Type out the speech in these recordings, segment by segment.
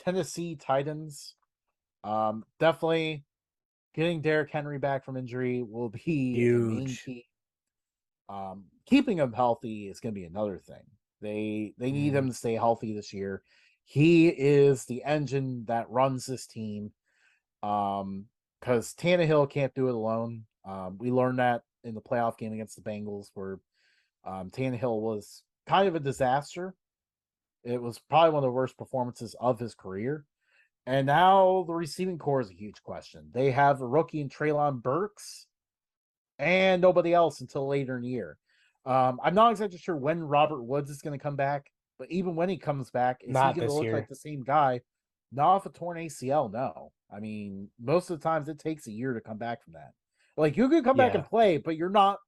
Tennessee Titans. Definitely getting Derrick Henry back from injury will be a main Huge. key. Keeping him healthy is going to be another thing. They need him to stay healthy this year. He is the engine that runs this team. Because Tannehill can't do it alone. We learned that in the playoff game against the Bengals, where Tannehill was kind of a disaster. It was probably one of the worst performances of his career. And now the receiving core is a huge question. They have a rookie in Treylon Burks and nobody else until later in the year. I'm not exactly sure when Robert Woods is going to come back, but even when he comes back, is he Not going to this look year. like the same guy? Not off a torn ACL, no. I mean, most of the times it takes a year to come back from that. Like, you can come back and play, but you're not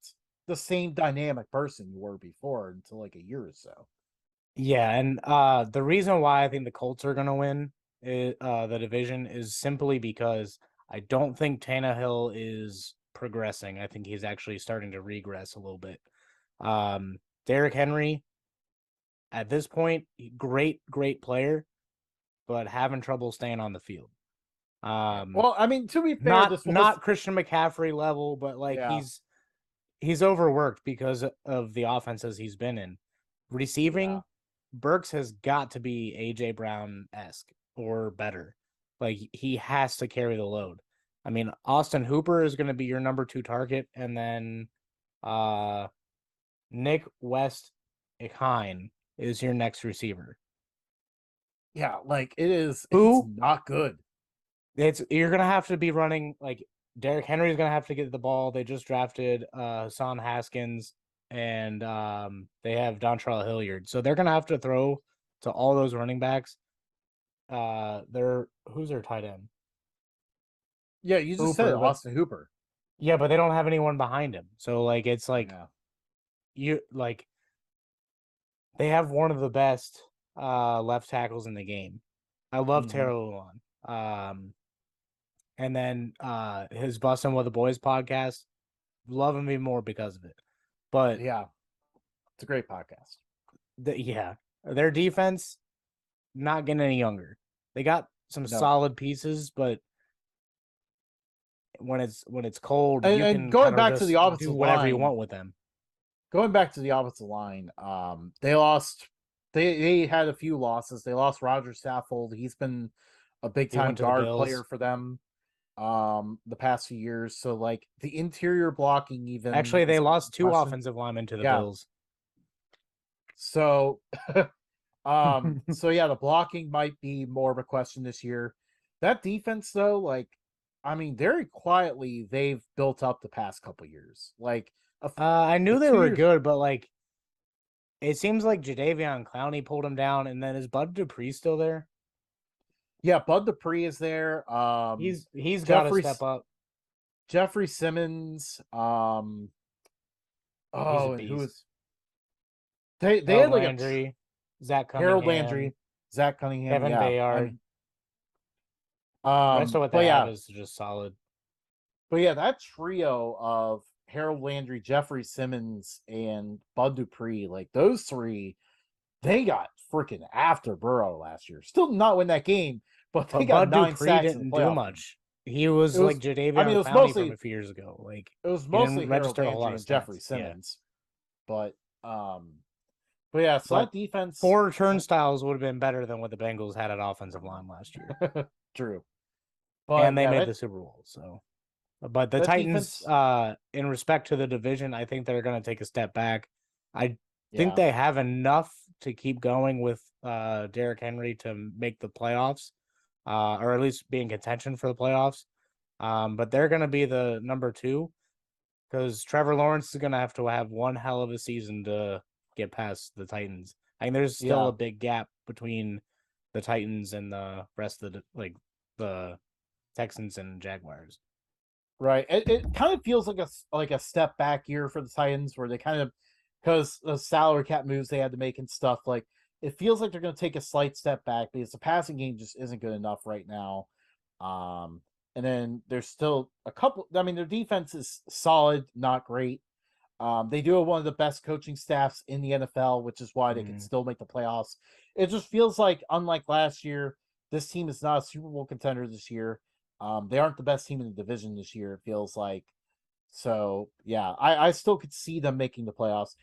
the same dynamic person you were before until like a year or so. Yeah, and the reason why I think the Colts are going to win the division is simply because I don't think Tannehill is progressing. I think he's actually starting to regress a little bit. Derrick Henry, at this point, great player, but having trouble staying on the field. Well, I mean, to be fair, not Christian McCaffrey level, but like he's overworked because of the offenses he's been in. Receiving, Burks has got to be AJ Brown-esque or better. Like, he has to carry the load. I mean, Austin Hooper is going to be your number 2 target, and then Nick West-Ikine is your next receiver. Yeah, like it's not good. You're gonna have to be running, like, Derrick Henry is gonna have to get the ball. They just drafted Hassan Haskins, and they have Dontrell Hilliard, so they're gonna have to throw to all those running backs. Who's their tight end? Yeah, you just said Austin Hooper. Yeah, but they don't have anyone behind him, so like it's like they have one of the best left tackles in the game. I love Taylor Lewan. And then his Bussin' with the Boys podcast, love him even more because of it. But yeah, it's a great podcast. Their defense not getting any younger. They got some solid pieces, but when it's cold, you can going back to the offensive do whatever line, you want with them. Going back to the offensive line, they lost. They had a few losses. They lost Roger Saffold. He's been a big time guard player for them the past few years. So like the interior blocking, even actually they lost 2 offensive linemen to the Bills. So so yeah, the blocking might be more of a question this year. That defense though, like, I mean, very quietly they've built up the past couple years. Like I knew they were good, but like it seems like Jadeveon Clowney pulled him down, and then is Bud Dupree still there? Yeah, Bud Dupree is there. He's got to step up. Jeffrey Simmons. And who is? They had like Landry, Zach Cunningham, Harold Landry, Zach Cunningham, Kevin Bayard. The rest of what they have is just solid. But yeah, that trio of Harold Landry, Jeffrey Simmons, and Bud Dupree, like those 3, they got freaking after Burrow last year. Still not win that game, but they got Bud 9 Dupree sacks didn't do much. He was like Jadeveon Clowney from a few years ago. Like, it was mostly Harold Landry and Jeffrey Simmons. Yeah. But yeah, so that defense 4 turnstiles would have been better than what the Bengals had at offensive line last year. True. But and they made the Super Bowl, so. But the Titans, in respect to the division, I think they're going to take a step back. I think they have enough to keep going with Derrick Henry to make the playoffs, or at least be in contention for the playoffs. But they're going to be the number 2 because Trevor Lawrence is going to have one hell of a season to get past the Titans. I think there's still a big gap between the Titans and the rest of the Texans and Jaguars. Right. It kind of feels like a step back year for the Titans, where they kind of, because the salary cap moves they had to make and stuff, like it feels like they're going to take a slight step back because the passing game just isn't good enough right now. And then there's still a couple. I mean, their defense is solid, not great. They do have one of the best coaching staffs in the NFL, which is why they can still make the playoffs. It just feels like, unlike last year, this team is not a Super Bowl contender this year. They aren't the best team in the division this year, it feels like. So, yeah, I still could see them making the playoffs.